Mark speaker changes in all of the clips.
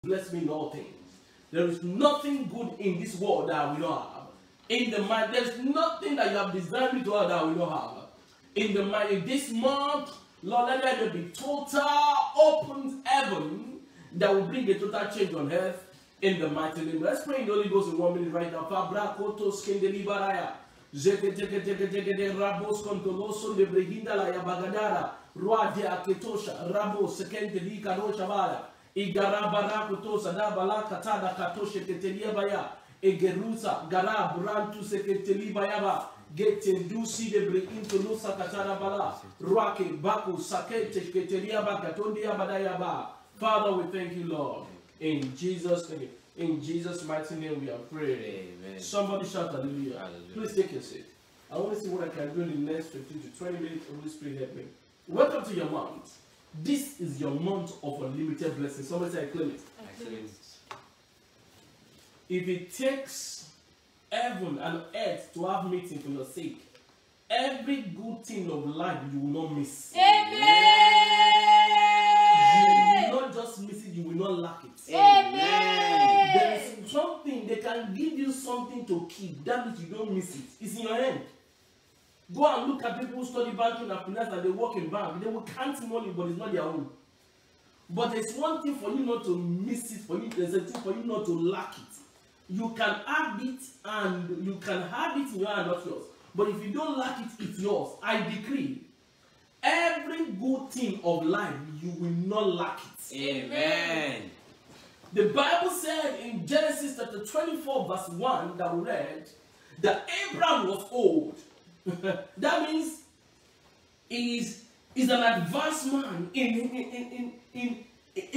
Speaker 1: bless me in all things. There is nothing good in this world that we don't have. In the mind, there's nothing that you have designed me to have that we don't have. In the mind, in this month, Lord, let there be total open heaven that will bring a total change on earth in the mighty name. Let's pray in the Holy Ghost in 1 minute right now. Fabra koto skendeli baraya. Zeke teke teke teke de rabos kontoloso de breginda la ya bagadara. Rua de aketosha rabo sekendeli karosha bala. Igara barakoto sada bala katada katoshe ketelia baya. Egerusa gara burantu seketeli baya ba. Getendusi de breginto losa katara bala. Ruake baku sakete ketelia ba katondia badaya ba. Father, we thank you, Lord. In Jesus' name. In Jesus' mighty name we are praying.
Speaker 2: Amen.
Speaker 1: Somebody shout hallelujah.
Speaker 2: Hallelujah.
Speaker 1: Please take your seat. I want to see what I can do in the next 15 to 20 minutes. Holy Spirit help me. Welcome to your month. This is your month of unlimited blessing. Somebody say I claim it.
Speaker 2: Excellent.
Speaker 1: If it takes heaven and earth to have meeting for your sake, every good thing of life you will not miss. You will not just miss it, you will not lack it.
Speaker 2: Amen.
Speaker 1: There is something, they can give you something to keep. That means you don't miss it. It's in your hand. Go and look at people who study banking and finance and they work in bank. They will count money, but it's not their own. But there's one thing for you not to miss it, there's a thing for you not to lack it. You can have it and you can have it in your hand, not yours. But if you don't lack it, it's yours. I decree, every good thing of life, you will not lack it.
Speaker 2: Amen.
Speaker 1: The Bible said in Genesis chapter 24 verse 1 that we read, that Abraham was old. That means he is an advanced man. He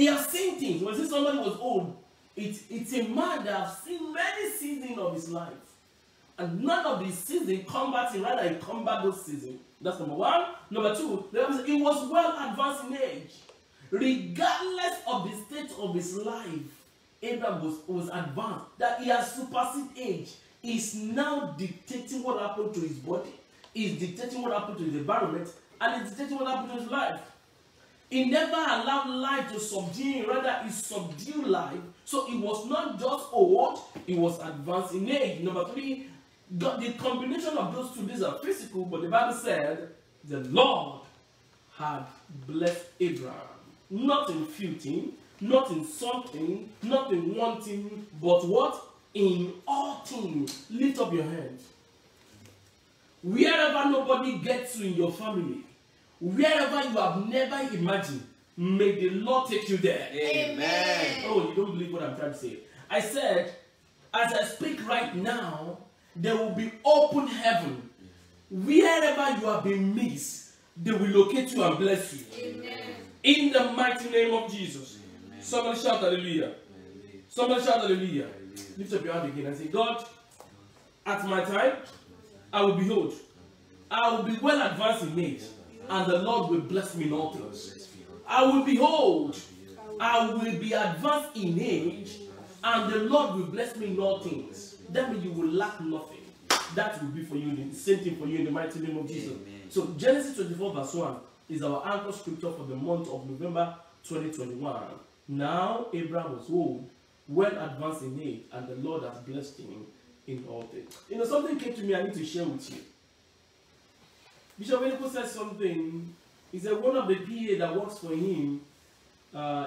Speaker 1: has seen things. When somebody was old, it's a man that has seen many seasons of his life. And none of these seasons combat him, rather he combat those seasons. That's number one. Number two, he was well advanced in age. Regardless of the state of his life, Abraham was advanced. That he has superseded age. Is now dictating what happened to his body. Is dictating what happened to his environment. And is dictating what happened to his life. He never allowed life to subdue him. Rather, he subdued life. So he was not just old, he was advanced in age. Number three, the combination of those two, these are physical, but the Bible said the Lord had blessed Abraham. Not in few things, not in something, not in one thing, but what? In all things. Lift up your hands. Wherever nobody gets you in your family, wherever you have never imagined, may the Lord take you there.
Speaker 2: Amen.
Speaker 1: Oh, you don't believe what I'm trying to say. I said, as I speak right now, there will be open heaven. Wherever you have been missed, they will locate you and bless you.
Speaker 3: Amen.
Speaker 1: In the mighty name of Jesus.
Speaker 2: Amen.
Speaker 1: Somebody shout hallelujah.
Speaker 2: Hallelujah.
Speaker 1: Somebody shout hallelujah.
Speaker 2: Hallelujah.
Speaker 1: Lift up your hand again and say, God, at my time, I will be old. I will be well advanced in age, and the Lord will bless me in all things. I will be old. I will be advanced in age, and the Lord will bless me in all things. That means you will lack nothing. That will be for you, the same thing for you in the mighty name of Jesus.
Speaker 2: Amen.
Speaker 1: So Genesis 24 verse 1 is our anchor scripture for the month of November 2021. Now Abraham was old, well advanced in age, and the Lord has blessed him in all things. You know, something came to me I need to share with you. Bishop Eniko said something. He said one of the PA that works for him,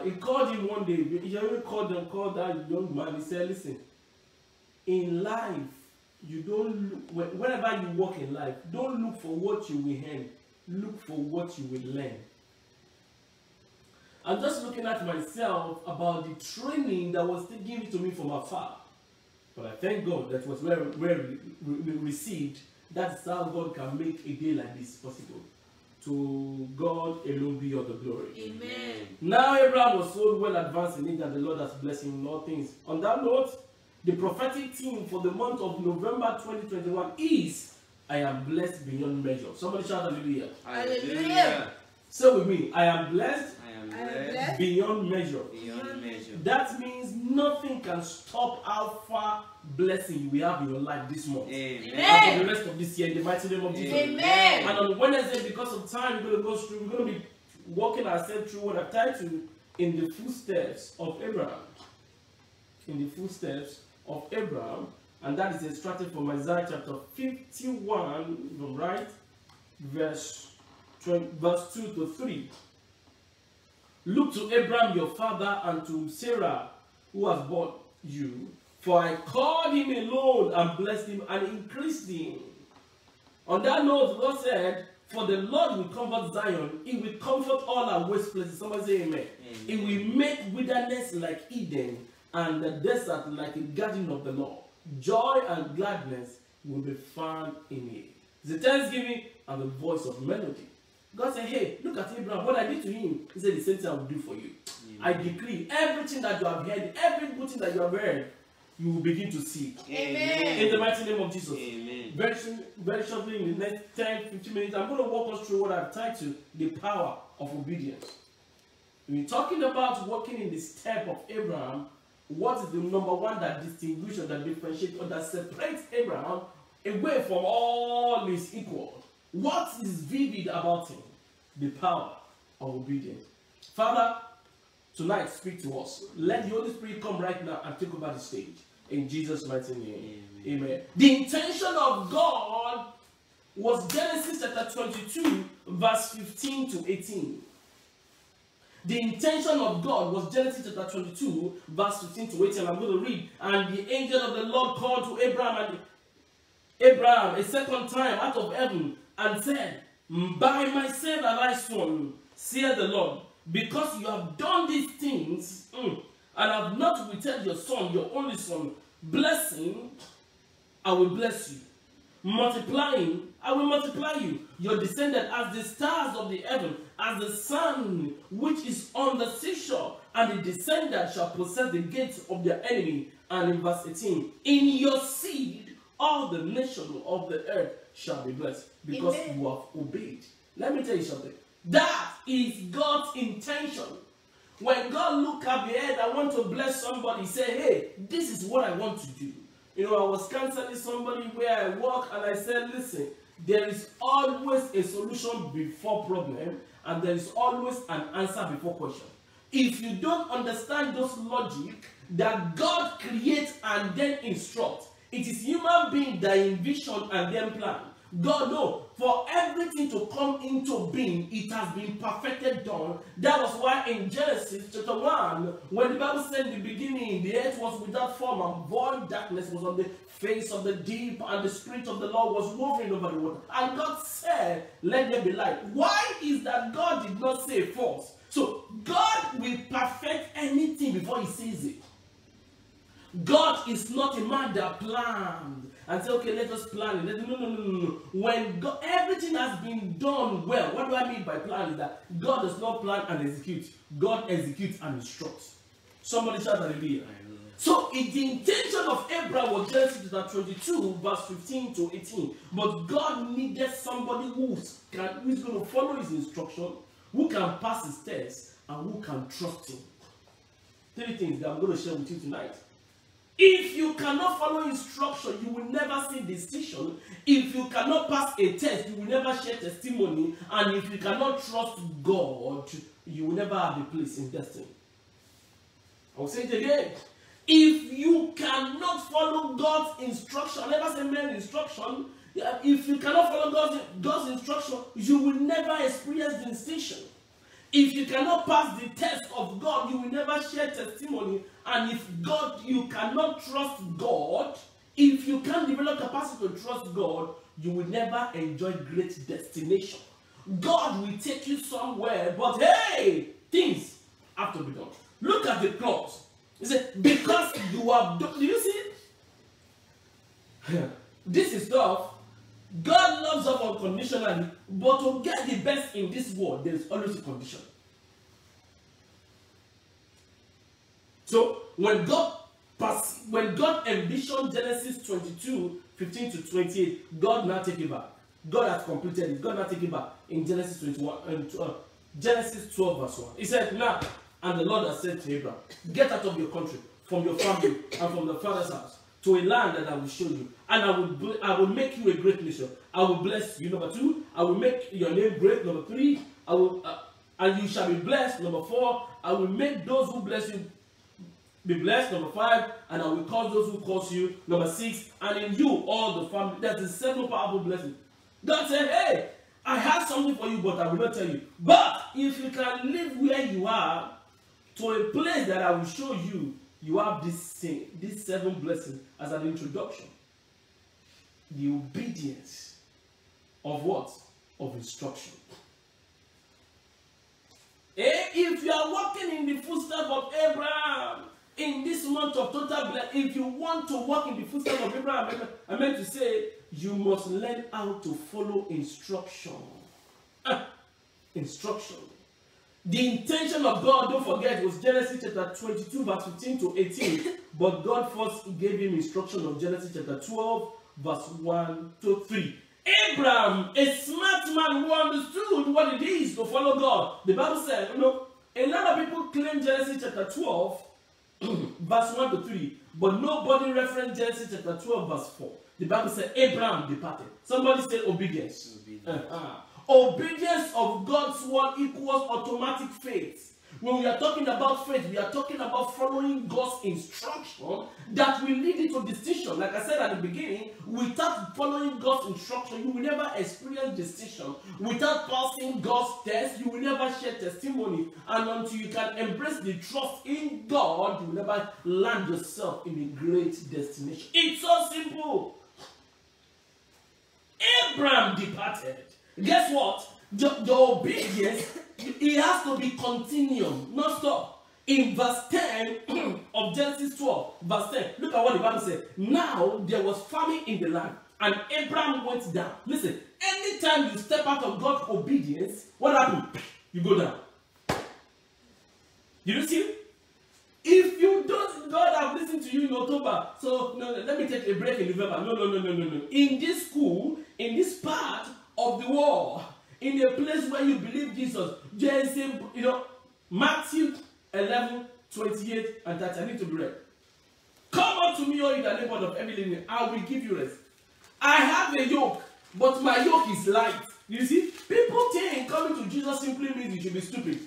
Speaker 1: he called him one day. He already called that young man. He said, listen, in life, you don't look, whenever you walk in life, don't look for what you will earn. Look for what you will learn. I'm just looking at myself about the training that was given to me from afar. But I thank God that was well received. That's how God can make a day like this possible. To God alone be all the glory.
Speaker 3: Amen.
Speaker 1: Now Abraham was so well advanced in it that the Lord has blessed him in all things. On that note, the prophetic theme for the month of November 2021 is, I am blessed beyond measure. Somebody shout hallelujah.
Speaker 3: Hallelujah.
Speaker 1: Say with me, I am blessed
Speaker 2: I am
Speaker 3: blessed
Speaker 2: blessed
Speaker 1: beyond measure.
Speaker 2: beyond measure.
Speaker 1: That means nothing can stop how far blessing you will have in your life this month.
Speaker 2: Amen.
Speaker 1: And for the rest of this year, in the mighty name of Jesus.
Speaker 3: Amen.
Speaker 1: And on Wednesday, because of time, we're going to be walking ourselves through what I've titled In the Footsteps of Abraham. in the footsteps of Abraham, and that is extracted from Isaiah chapter 51, if I'm right, verse 2 to 3. Look to Abraham your father and to Sarah who has borne you, for I called him alone and blessed him and increased him. On that note, God said, for the Lord will comfort Zion, he will comfort all our waste places. Somebody say amen. He will make wilderness like Eden and the desert like a garden of the Lord. Joy and gladness will be found in it. The thanksgiving and the voice of melody. God said, hey, look at Abraham. What I did to him, he said the same thing I will do for you. Amen. I decree everything that you have heard, every good thing that you have heard, you will begin to see.
Speaker 3: Amen.
Speaker 1: In the mighty name of Jesus.
Speaker 2: Amen.
Speaker 1: Very shortly, in the next 10-15 minutes, I'm going to walk us through what I've titled the power of obedience. We're talking about walking in the step of Abraham. What is the number one that distinguishes, that differentiates, or that separates Abraham away from all his equals? What is vivid about him? The power of obedience. Father, tonight speak to us. Let the Holy Spirit come right now and take over the stage. In Jesus' mighty name. Amen. Amen. The intention of God was Genesis chapter 22, verse 15 to 18. The intention of God was Genesis chapter 22, verse 15 to 18. I'm going to read. And the angel of the Lord called to Abraham a second time out of heaven and said, by myself have I sworn, saith the Lord, because you have done these things, and have not withheld your son, your only son, blessing, I will bless you. Multiplying, I will multiply you. Your descendant as the stars of the heaven, as the sun which is on the seashore, and the descendant shall possess the gates of their enemy. And in verse 18, in your seed, all the nations of the earth shall be blessed, because Amen. You have obeyed. Let me tell you something. That is God's intention. When God look up ahead, I want to bless somebody, say, hey, this is what I want to do. You know, I was counseling somebody where I work, and I said, listen, there is always a solution before problem, and there is always an answer before question. If you don't understand those logic that God creates and then instructs, it is human being that envision and then plan. God knows, for everything to come into being, it has been perfected done. That was why in Genesis chapter 1, when the Bible said in the beginning, the earth was without form and void, darkness was on the face of the deep, and the Spirit of the Lord was moving over the water. And God said, let there be light. Why is that God did not say false? So God will perfect anything before he sees it. God is not a man that planned and say, okay, let us plan it. No. When God, everything has been done well, what do I mean by plan is that God does not plan and execute. God executes and instructs. Somebody shout hallelujah. So the intention of Abraham was Genesis 22, verse 15 to 18. But God needed somebody who is going to follow his instruction, who can pass his test, and who can trust him. 3 things that I'm going to share with you tonight. If you cannot follow instruction, you will never see decision. If you cannot pass a test, you will never share testimony. And if you cannot trust God, you will never have a place in destiny. I'll say it again. If you cannot follow God's instruction, I never say man's instruction. If you cannot follow God's instruction, you will never experience the distinction. If you cannot pass the test of God, you will never share testimony. And if you cannot trust God, if you can't develop capacity to trust God, you will never enjoy great destination. God will take you somewhere, but hey, things have to be done. Look at the clause. He said, because you have done, do you see it? This is tough. God loves us unconditionally, but to get the best in this world, there is always a condition. So when God envisioned Genesis 22, 15 to 28, God now take it back. God has completed it. God now take it back in Genesis 21 and Genesis 12 verse 1. He said, now, and the Lord has said to Abraham, get out of your country, from your family, and from the father's house, to a land that I will show you, and I will make you a great nation. I will bless you. Number 2, I will make your name great. Number 3, and you shall be blessed. Number 4, I will make those who bless you be blessed. Number 5, and I will cause those who curse you. Number 6, and in you all the family. That's the 7 powerful blessings. God said, hey, I have something for you, but I will not tell you. But if you can live where you are to a place that I will show you, you have this 7 blessings as an introduction. The obedience of what? Of instruction. If you are walking in the footsteps of Abraham in this month of total blessing, if you want to walk in the footsteps of Abraham, I meant to say, you must learn how to follow instruction. Instruction. The intention of God, don't forget, was Genesis chapter 22, verse 15 to 18. But God first gave him instruction of Genesis chapter 12, verse 1 to 3. Abraham, a smart man who understood what it is to follow God. The Bible said, a lot of people claim Genesis chapter 12, verse 1 to 3, but nobody referenced Genesis chapter 12, verse 4. The Bible said Abraham departed. Somebody said obedience. Obedience of God's word equals automatic faith. When we are talking about faith, we are talking about following God's instruction that will lead you to decision. Like I said at the beginning, without following God's instruction, you will never experience decision. Without passing God's test, you will never share testimony. And until you can embrace the trust in God, you will never land yourself in a great destination. It's so simple. Abraham departed. Guess what? The obedience, it has to be continuum, not stop. In verse 10 of Genesis 12, verse 10, look at what the Bible said. Now there was famine in the land, and Abraham went down. Listen, anytime you step out of God's obedience, what happens? You go down. Did you see? If you don't, God have listened to you in October, so no, let me take a break in November. No. In this school, in this part of the world, in a place where you believe Jesus, there is a, Matthew 11, 28 and 30. I need to be read. Come unto me, all you that labor of heavy laden, I will give you rest. I have a yoke, but my yoke is light. You see, people think coming to Jesus simply means you should be stupid.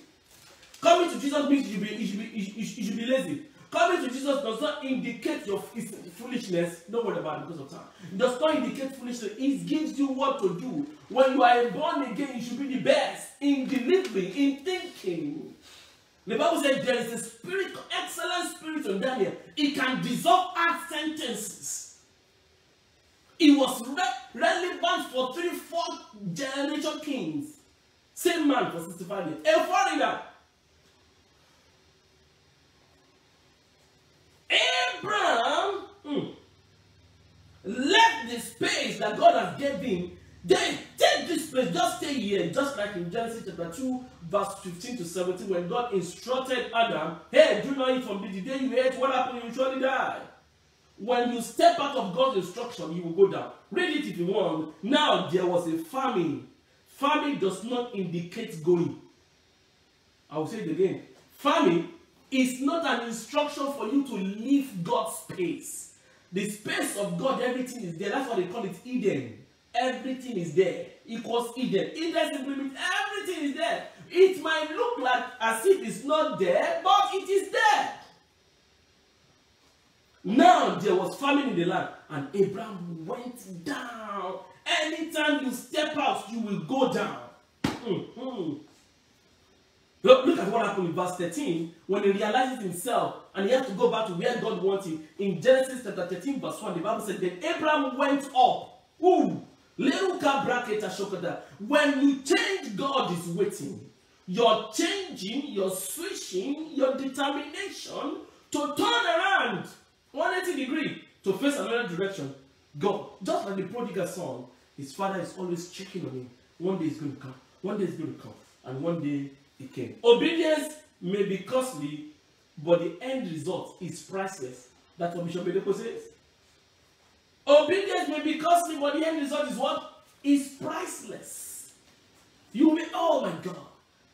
Speaker 1: Coming to Jesus means you should be lazy. Coming to Jesus does not indicate your foolishness. Don't worry about it because of time. It does not indicate foolishness. It gives you what to do. When you are born again, you should be the best in delivery, in thinking. The Bible says there is a spirit, excellent spirit in Daniel. It can dissolve hard sentences. It was relevant for 3-4 generation kings. Same man for 65 years. A foreigner. Abraham left the space that God has given him. Then take this place, just stay here, just like in Genesis chapter 2, verse 15 to 17, when God instructed Adam, hey, do not eat from the day you ate, what happened? You will surely die. When you step out of God's instruction, you will go down. Read it if you want. Now there was a famine. Famine does not indicate going. I will say it again. Famine is not an instruction for you to leave God's space. The space of God, everything is there. That's why they call it Eden. Everything is there. Equals Eden. Eden simply means everything is there. It might look like as if it's not there, but it is there. Now there was famine in the land, and Abraham went down. Anytime you step out, you will go down. Look at what happened in verse 13 when he realizes himself and he has to go back to where God wants him. In Genesis chapter 13, verse 1, the Bible said, then Abraham went up. When you change, God is waiting. You're changing, you're switching your determination to turn around 180 degrees to face another direction. God, just like the prodigal son, his father is always checking on him. One day he's going to come. One day he's going to come. And one day it came. Obedience may be costly, but the end result is priceless. That's what Bishop Bedeko says. Obedience may be costly, but the end result is what? Is priceless. You may, oh my God.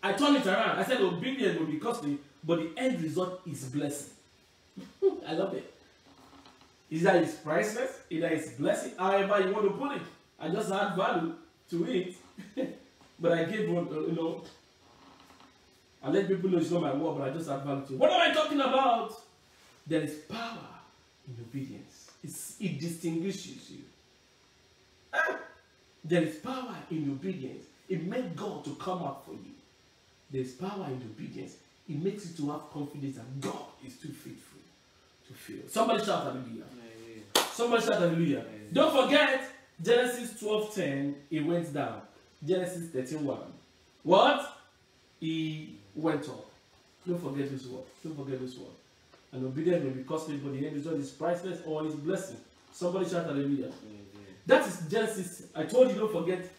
Speaker 1: I turned it around. I said obedience will be costly, but the end result is blessing. I love it. Either it's priceless, either it's blessing, however you want to put it. I just add value to it. But I gave one, I let people know it's not my word, but I just add value to it. What am I talking about? There is power in obedience. It distinguishes you. There is power in obedience. It makes God to come out for you. There is power in obedience. It makes you to have confidence that God is too faithful to fail. Somebody shout hallelujah. Somebody shout hallelujah. Don't forget, Genesis 12:10, it went down. Genesis 13:1. What? He went up. Don't forget this word. Don't forget this word. And obedience may be costly, but the end result is priceless or his blessing. Somebody shout hallelujah. That is Genesis. I told you, don't forget.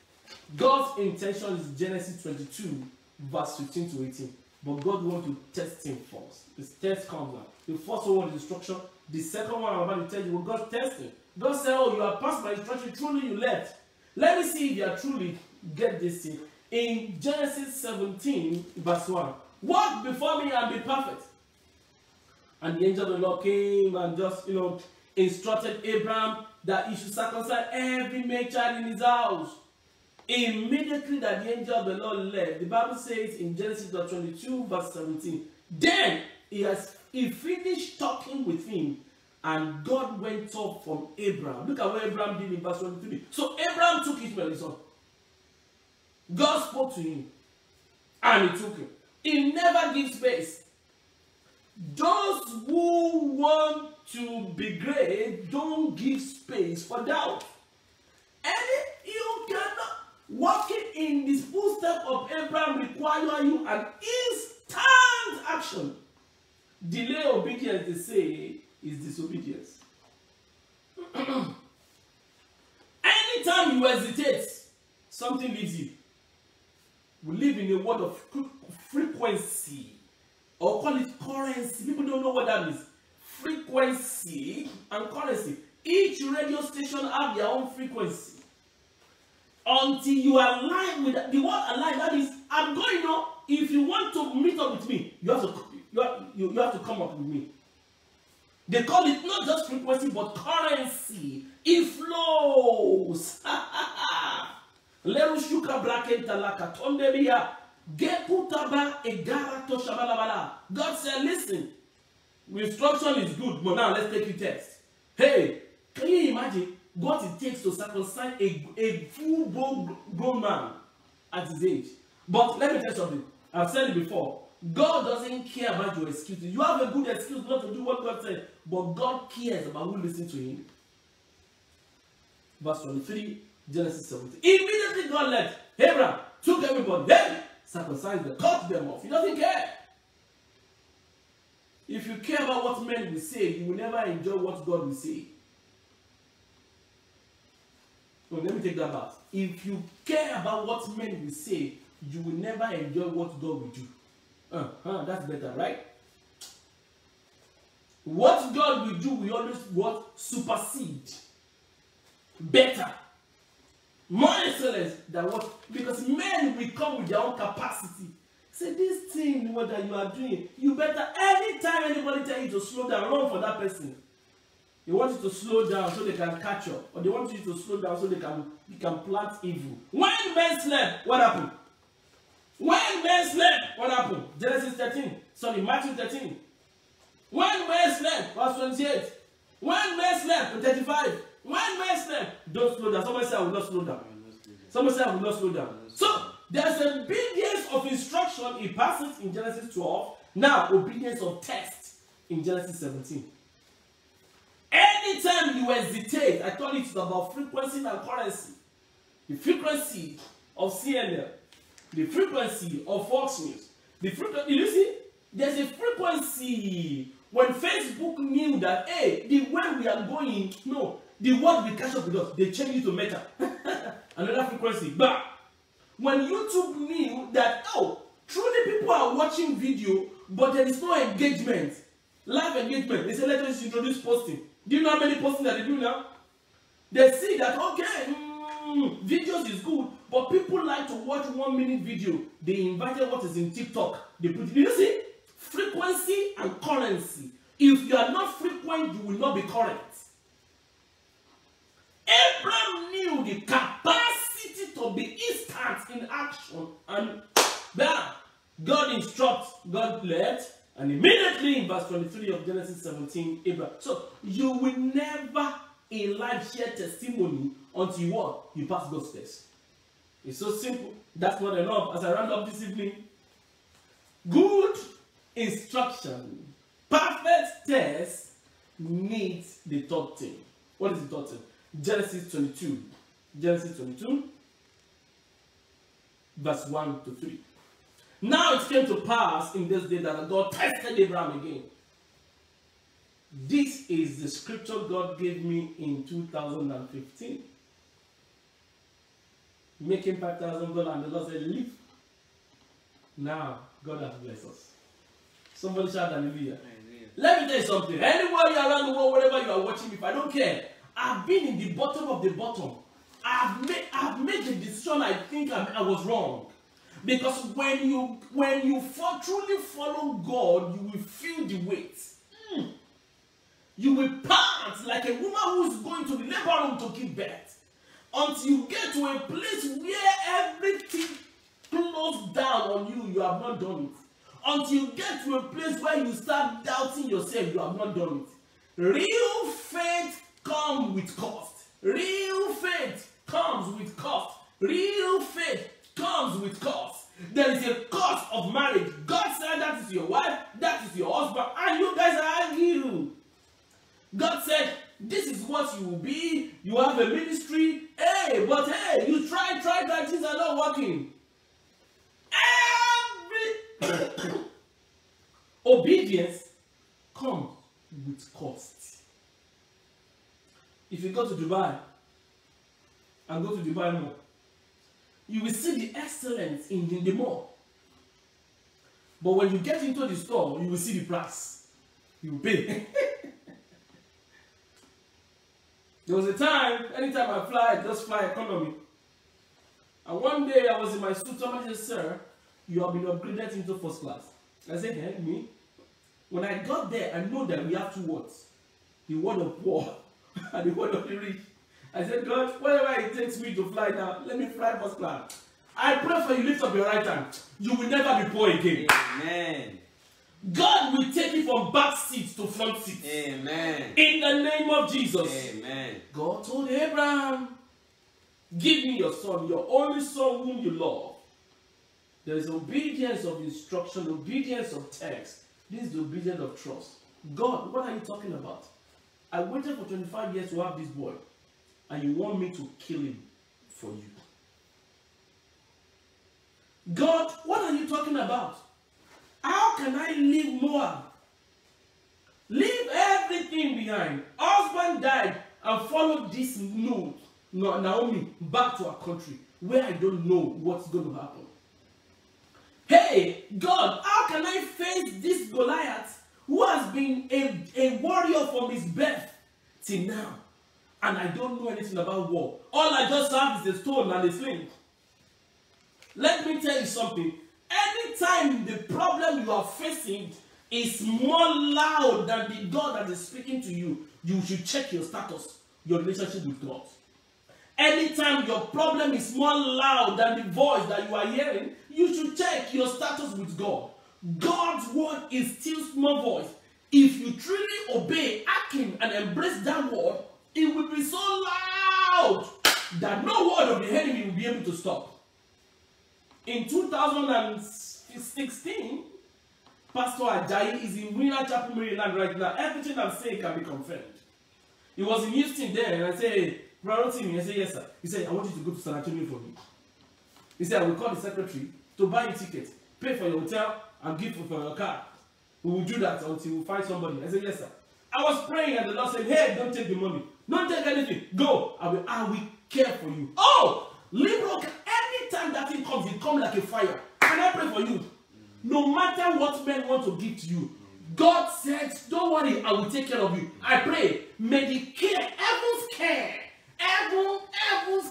Speaker 1: God's intention is Genesis 22, verse 15 to 18. But God wants to test him first. The test comes now. The first one was instruction. The second one I'm about to tell you, well, God testing. God said, oh, you have passed my instruction. Truly you left. Let me see if you are truly get this thing. In Genesis 17, verse 1. Walk before me and be perfect. And the angel of the Lord came and just, instructed Abraham that he should circumcise every male child in his house. Immediately that the angel of the Lord left, the Bible says in Genesis 22, verse 17, then he finished talking with him, and God went up from Abraham. Look at what Abraham did in verse 23. So Abraham took Ishmael, his son. God spoke to him, and he took him. He never gives space. Those who want to be great don't give space for doubt. And you cannot. Walking in the footsteps of Abraham require you an instant action. Delay obedience, they say, is disobedience. Anytime you hesitate, something leaves you. We live in a world of frequency, or call it currency. People don't know what that means. Frequency and currency. Each radio station have their own frequency. Until you align with the word align, that is, I'm going on. If you want to meet up with me, you have to come up with me. They call it not just frequency but currency. It flows. God said, listen, instruction is good, but now let's take the test. Hey, can you imagine what it takes to circumcise a full grown man at his age? But let me tell you something. I've said it before. God doesn't care about your excuses. You have a good excuse not to do what God said, but God cares about who listens to him. Verse 23, Genesis 17. Immediately God left. Abraham took everybody, then circumcised them, cut them off. He doesn't care. If you care about what men will say, you will never enjoy what God will say. So let me take that back. If you care about what men will say, you will never enjoy what God will do. That's better, right? What God will do, we always supersede. Better. More excellence than what, because men will come with their own capacity. Say, this thing what that you are doing, you better, anytime anybody tell you to slow down, run for that person. They want you to slow down so they can catch up, or they want you to slow down so you can plant evil. When men slept, what happened? When men slept, what happened? Matthew 13. When men slept, verse 28. When men slept, 35. When men slept, don't slow down. Somebody say, I will not slow down. Somebody say, I will not slow down. So, there's obedience of instruction, it passes in Genesis 12. Now, obedience of test in Genesis 17. Anytime you hesitate, I told you it's about frequency and currency. The frequency of CNN, the frequency of Fox News, you see, there's a frequency. When Facebook knew that, hey, the way we are going, no, the world will catch up with us, they change it to Meta. Another frequency. But when YouTube knew that, oh, truly people are watching video, but there is no engagement, live engagement, they say, let us introduce posting. Do you know how many posting that they do now? They see that, okay, videos is good, but people like to watch 1 minute video. They invited what is in TikTok. They put it. You see? Frequency and currency. If you are not frequent, you will not be current. Abraham knew the capacity to be instant in action, and bam, God instructs, God led, And immediately in verse 23 of Genesis 17, Abraham. So you will never in life share testimony until you what? You pass God's test. It's so simple. That's not enough. As I round up this evening, good instruction, perfect test needs the third thing. What is the third thing? Genesis 22. Genesis 22, verse 1 to 3. Now it came to pass in this day that God tested Abraham again. This is the scripture God gave me in 2015. Making $5,000, and the Lord said, leave. Now, God has blessed us. Somebody shout hallelujah. Let me tell you something. Anybody around the world, wherever you are watching me, if I don't care, I've been in the bottom of the bottom. I've made the decision I think I was wrong. Because when you truly follow God, you will feel the weight. You will pant like a woman who is going to the labor room to give birth. Until you get to a place where everything closed down on you, you have not done it. Until you get to a place where you start doubting yourself, you have not done it. Real faith comes with cost. Real faith comes with cost. Real faith comes with cost. There is a cost of marriage. God said that is your wife, that is your husband, and you guys argue. God said, this is what you will be. You have a ministry. Hey, but hey, you try that things are not working. Every obedience comes with cost. If you go to Dubai and go to Dubai Mall, you will see the excellence in the mall. But when you get into the store, you will see the price. You will pay. There was a time, anytime I fly, I just fly economy. And one day I was in my suit, somebody said, sir, you have been upgraded into first class. I said, help me. When I got there, I know that we have two words. The word of poor and the word of the rich. I said, God, whatever it takes me to fly now, let me fly first class. I pray for you, lift up your right hand. You will never be poor again.
Speaker 2: Amen.
Speaker 1: God will take you from back seat to front seat.
Speaker 2: Amen.
Speaker 1: In the name of Jesus.
Speaker 2: Amen.
Speaker 1: God told Abraham, give me your son, your only son whom you love. There is obedience of instruction, obedience of text. This is the obedience of trust. God, what are you talking about? I waited for 25 years to have this boy, and you want me to kill him for you. God, what are you talking about? How can I leave Moab? Leave everything behind. Husband died and followed this Naomi back to her country where I don't know what's going to happen. Hey, God, how can I face this Goliath who has been a warrior from his birth till now? And I don't know anything about war. All I just have is a stone and a sling. Let me tell you something. Anytime the problem you are facing is more loud than the God that is speaking to you, you should check your status, your relationship with God. Anytime your problem is more loud than the voice that you are hearing, you should check your status with God. God's word is still small voice. If you truly obey, hearken, and embrace that word, it will be so loud that no word of the enemy will be able to stop. In 2016, Pastor Ajayi is in Winner Chapel, Maryland right now. Everything I'm saying can be confirmed. He was in Houston there, and I said, hey, Brother Timmy, I said, yes, sir. He said, I want you to go to San Antonio for me. He said, I will call the secretary to buy a ticket, pay for your hotel, and give for your car. We will do that until we find somebody. I said, yes, sir. I was praying, and the Lord said, hey, don't take the money. Don't take anything. Go. I will care for you. Oh! Libro, anytime that thing comes, it comes like a fire. Can I pray for you? No matter what men want to give to you, God says, don't worry, I will take care of you. I pray, may the care, heaven's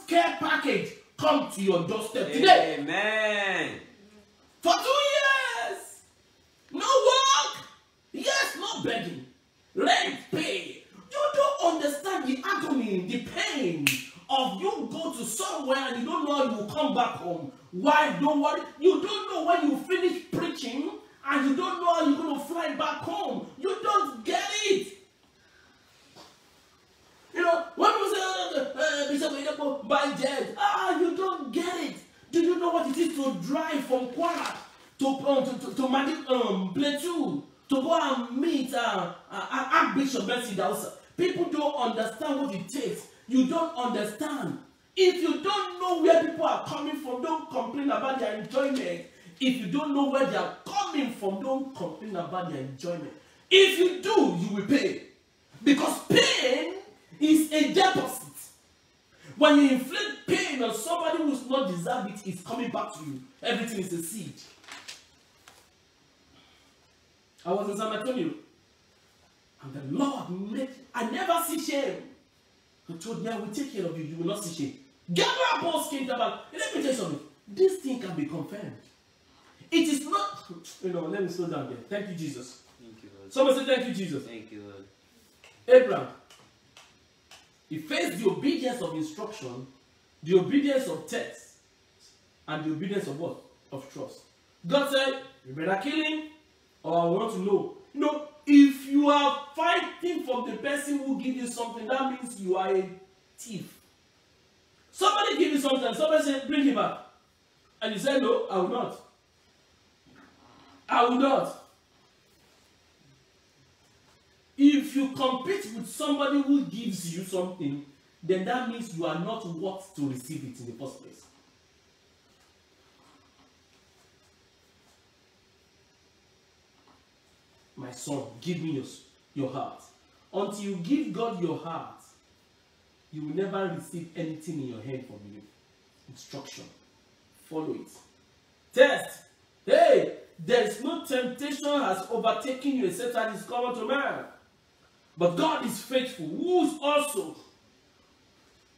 Speaker 1: care package come to your doorstep today.
Speaker 2: Amen.
Speaker 1: For 2 years, no work, yes, no begging, rent pay. You don't understand the agony, the pain of you go to somewhere and you don't know you will come back home. Why? Don't worry. You don't know when you finish preaching and you don't know how you're going to fly back home. You don't get it. You know, when people say, Bishop, we don't buy jet. You don't get it. Do you know what it is to drive from Kwara to Plateau to go and meet Archbishop Benson Dausa? People don't understand what it takes. You don't understand. If you don't know where people are coming from, don't complain about their enjoyment. If you don't know where they are coming from, don't complain about their enjoyment. If you do, you will pay. Because pain is a deposit. When you inflict pain on somebody who's not deserved it, it's coming back to you. Everything is a seed. I was in San Antonio, and the Lord made, I never see shame. He told me, I will take care of you, you will not see shame. Gabriel Paul came about. Let me tell you something. This thing can be confirmed. It is not, let me slow down there. Thank you, Jesus.
Speaker 2: Thank you, Lord.
Speaker 1: Someone say, thank you, Jesus.
Speaker 2: Thank you, Lord.
Speaker 1: Abraham, he faced the obedience of instruction, the obedience of test, and the obedience of what? Of trust. God said, you better kill him, or I want to know. If you are fighting for the person who gives you something, that means you are a thief. Somebody give you something, somebody say, bring him back. And you say, no, I will not. I will not. If you compete with somebody who gives you something, then that means you are not worth to receive it in the first place. My son, give me your heart. Until you give God your heart, you will never receive anything in your hand from you. Instruction. Follow it. Test. Hey, there is no temptation has overtaken you except that is common to man. But God is faithful, who is also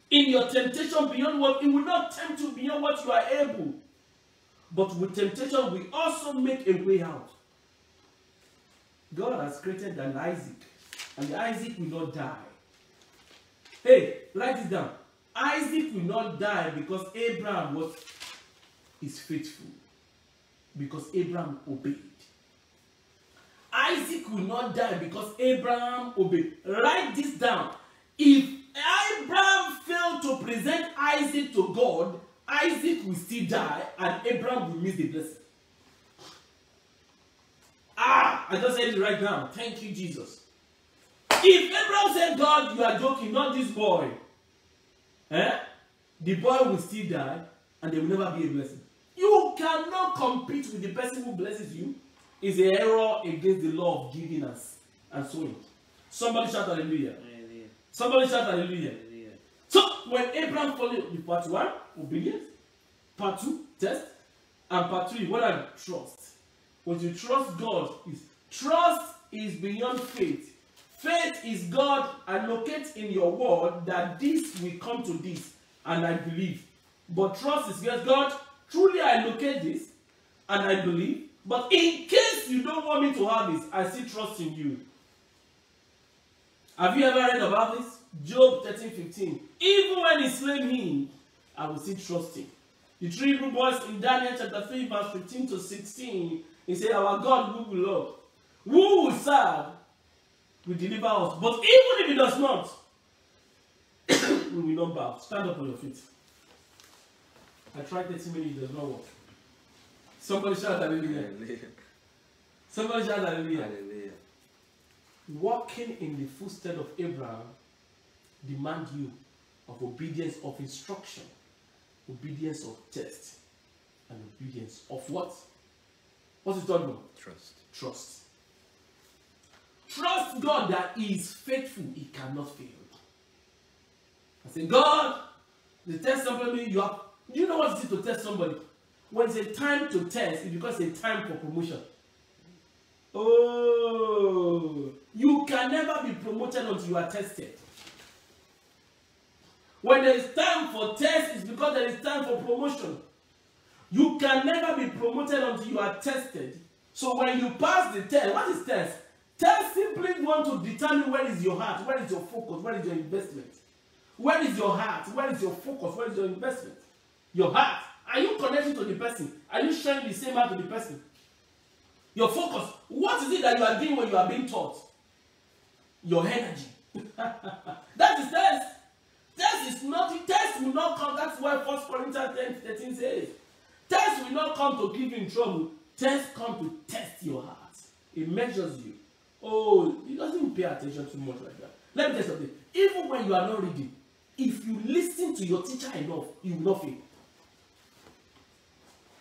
Speaker 1: in your temptation beyond what, He will not tempt you beyond what you are able. But with temptation, we also make a way out. God has created an Isaac, and Isaac will not die. Hey, write it down. Isaac will not die because Abraham is faithful. Because Abraham obeyed. Isaac will not die because Abraham obeyed. Write this down. If Abraham failed to present Isaac to God, Isaac will still die and Abraham will miss the blessing. I just said it right now. Thank you, Jesus. If Abraham said, God, you are joking, not this boy, the boy will still die and there will never be a blessing. You cannot compete with the person who blesses you. It's an error against the law of giving us and sowing. Somebody shout hallelujah.
Speaker 2: Hallelujah.
Speaker 1: Somebody shout hallelujah.
Speaker 2: Hallelujah.
Speaker 1: So when Abraham followed the part 1, obedience, part 2, test, and part 3, what are trust? When you trust God, trust is beyond faith. Faith is God allocates in your word that this will come to this, and I believe. But trust is yes, God, truly I locate this, and I believe. But in case you don't want me to have this, I still trust in you. Have you ever read about this? Job 13:15. Even when he slay me, I will still trust him. The 3 Hebrew boys in Daniel chapter 3, verse 15 to 16, he said, our God who will love, who will serve, will deliver us. But even if he does not, we will not bow. Stand up on your feet. I tried 30 minutes, it does not work. Somebody shout hallelujah.
Speaker 2: Hallelujah.
Speaker 1: Somebody shout hallelujah.
Speaker 2: Hallelujah.
Speaker 1: Walking in the footsteps of Abraham demand you of obedience of instruction, obedience of test, and obedience of what? What's the third one?
Speaker 2: Trust.
Speaker 1: Trust. Trust God that He is faithful, He cannot fail. I say, God, the test somebody you have. Do you know what it is to test somebody? When it's a time to test, it's because it's a time for promotion. Oh, you can never be promoted until you are tested. When there is time for test, it's because there is time for promotion. You can never be promoted until you are tested. So when you pass the test, what is test? Test simply want to determine where is your heart, where is your focus, where is your investment. Where is your heart? Where is your focus? Where is your investment? Your heart. Are you connected to the person? Are you sharing the same heart to the person? Your focus. What is it that you are doing when you are being taught? Your energy. That is test. Test is nothing. Test will not come. That's why 1 Corinthians 10:13 says, test will not come to keep you in trouble. Test come to test your heart. It measures you. Oh, it doesn't pay attention too much like that. Let me tell you something. Even when you are not reading, if you listen to your teacher enough, you will not fail.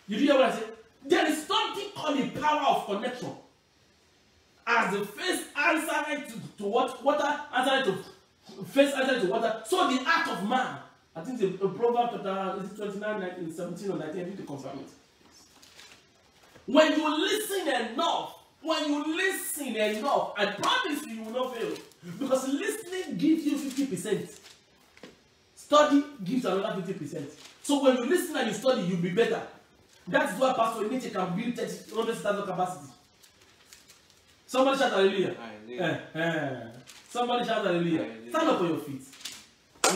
Speaker 1: You hear what I say? There is something called the power of connection. As the face answering to water, answering to face answering to water, so the act of man. I think the Proverbs chapter 29, 19, 17 or 19, I need to confirm it. When you listen enough, I promise you will not fail. Because listening gives you 50%. Study gives another 50%. So when you listen and you study, you'll be better. That is why Pastor Nietzsche can build 100,000 capacity. Somebody shout hallelujah. Somebody shout hallelujah. Stand up on your feet.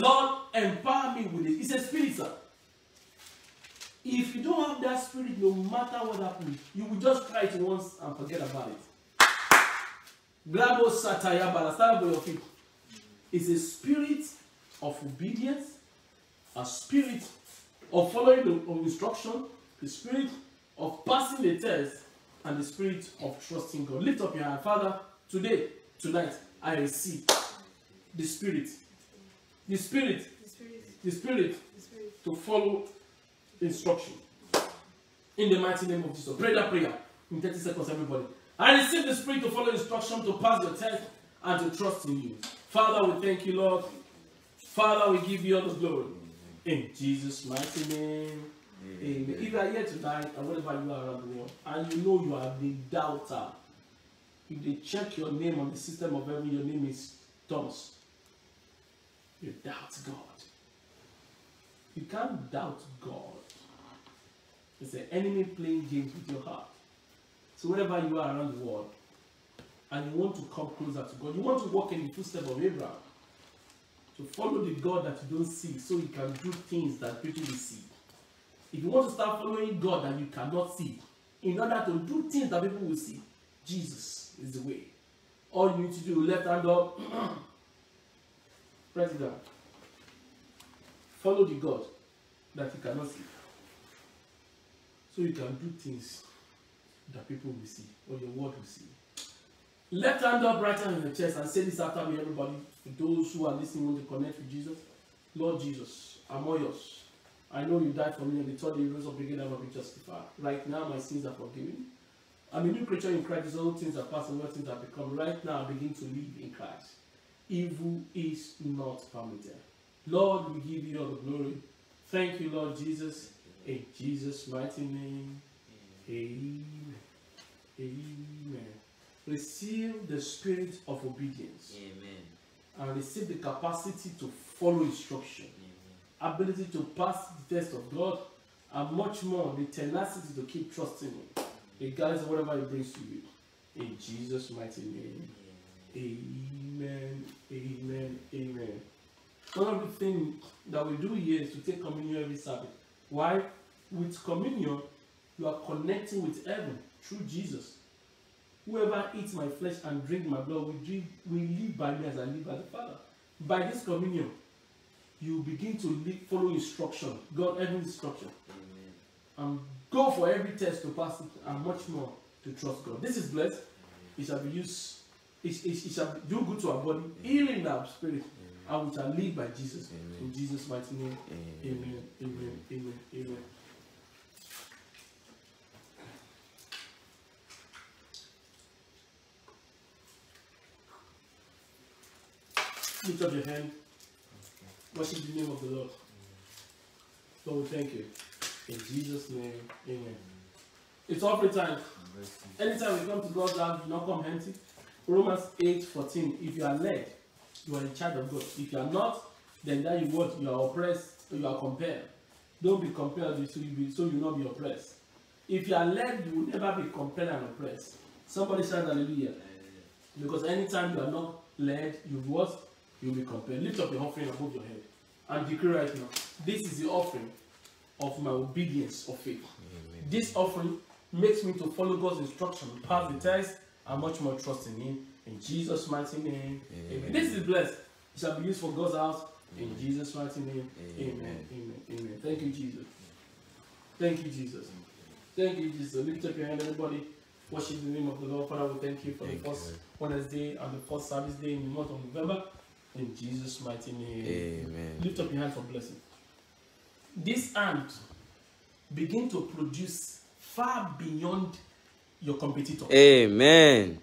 Speaker 1: Lord, empower me with it. It's a spirit, sir. If you don't have that spirit, no matter what happens, you will just try it once and forget about it. Grabo sataya bala. Stand up on your feet. It's a spirit of obedience, a spirit of following the instruction, the spirit of passing the test, and the spirit of trusting God. Lift up your hand. Father, today, tonight, I receive the spirit to follow instruction. In the mighty name of Jesus. Pray that prayer in 30 seconds, everybody. I receive the spirit to follow instruction, to pass your test, and to trust in you. Father, we thank you, Lord. Father, we give you all the glory. In Jesus' mighty name. Amen. If you are here tonight, and wherever you are around the world, and you know you are the doubter, if they check your name on the system of heaven, your name is Thomas. You doubt God. You can't doubt God. It's the enemy playing games with your heart. So wherever you are around the world, and you want to come closer to God, you want to walk in the footsteps of Abraham, to follow the God that you don't see, so you can do things that people will see. If you want to start following God that you cannot see, in order to do things that people will see, Jesus is the way. All you need to do, left hand up, press it down. Follow the God that you cannot see, so you can do things that people will see, or your word will see. Left hand up, right hand in the chest, and say this after me, everybody. For those who are listening, want to connect with Jesus. Lord Jesus, I'm all yours. I know you died for me, and the third day you rose up again, I will be justified. Right now, my sins are forgiven. I'm a new creature in Christ. All things are past and all things have become. Right now, I begin to live in Christ. Evil is not permitted. Lord, we give you all the glory. Thank you, Lord Jesus. In Jesus' mighty name. Amen. Amen. Receive the spirit of obedience.
Speaker 2: Amen.
Speaker 1: And receive the capacity to follow instruction. Amen. Ability to pass the test of God. And much more, the tenacity to keep trusting Him, regardless of whatever He brings to you. In Jesus' mighty name. Amen. Amen. Amen. One of the things that we do here is to take communion every Sabbath. Why? With communion, you are connecting with heaven through Jesus. Whoever eats my flesh and drink my blood will live by me as I live by the Father. By this communion, you begin to follow instruction, God, heaven's instruction. Amen. And go for every test to pass it, and much more to trust God. This is blessed. It shall be used. It shall do good to our body, healing our spirit, and we shall live by Jesus. Amen. In Jesus' mighty name. Amen. Amen. Amen. Amen. Lift up your hand. Worship the name of the Lord. Lord, we thank you. In Jesus' name, amen. It's offering time. Anytime we come to God's house, do not come empty. Romans 8:14. If you are led, you are in charge of God. If you are not, then that you what? You are oppressed, or you are compelled. Don't be compelled, so you will not be oppressed. If you are led, you will never be compelled and oppressed. Somebody shout hallelujah. Because anytime you are not led, you what? You will be compelled. Lift up your offering above your head and declare right now, this is the offering of my obedience of faith. Amen. This offering makes me to follow God's instruction, pass the test, and much more trust in Him. In Jesus' mighty name, amen. This is blessed. It shall be used for God's house. In Jesus' mighty name, amen. Amen. Amen. Thank you, Jesus. Thank you, Jesus. Thank you, Jesus. Lift up your hand, everybody. Worship the name of the Lord. Father, we thank you for the first Wednesday and the first service day in the month of November. In Jesus' mighty name.
Speaker 2: Amen.
Speaker 1: Lift up your hand for blessing. This hand begin to produce far beyond your competitor.
Speaker 2: Amen.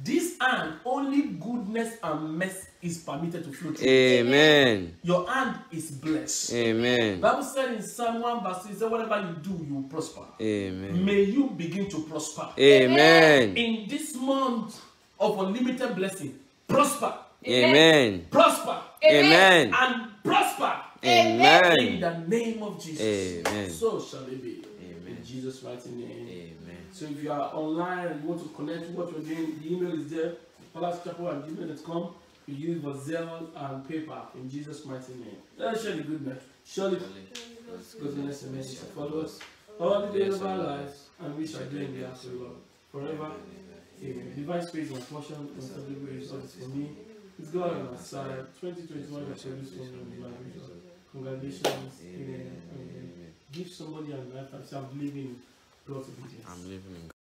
Speaker 1: This hand, only goodness and mercy is permitted to flow through.
Speaker 2: Amen.
Speaker 1: Your hand is blessed.
Speaker 2: Amen.
Speaker 1: Bible said in Psalm 1 verse 3, said, whatever you do, you will prosper.
Speaker 2: Amen.
Speaker 1: May you begin to prosper.
Speaker 2: Amen.
Speaker 1: In this month of unlimited blessing, prosper.
Speaker 2: Amen.
Speaker 1: Prosper.
Speaker 2: Amen.
Speaker 1: And prosper.
Speaker 2: Amen.
Speaker 1: In the name of Jesus.
Speaker 2: Amen.
Speaker 1: So shall it be.
Speaker 2: Amen.
Speaker 1: In Jesus' mighty name.
Speaker 2: Amen.
Speaker 1: So if you are online and you want to connect to what we're doing, the email is there. PalaceChapel@gmail.com. You use for Zelle and PayPal in Jesus' mighty name. Let's share the good news. Surely goodness and mercy shall follow us all the days of our lives, and we shall dwell in the house of the Lord forever. Amen. Divine space and portion and celebrate results for me. It's God on our side. 2021 has produced for me in my vision. Congratulations. Amen. Give somebody a life and say, I'm living in God's obedience.
Speaker 2: I'm living in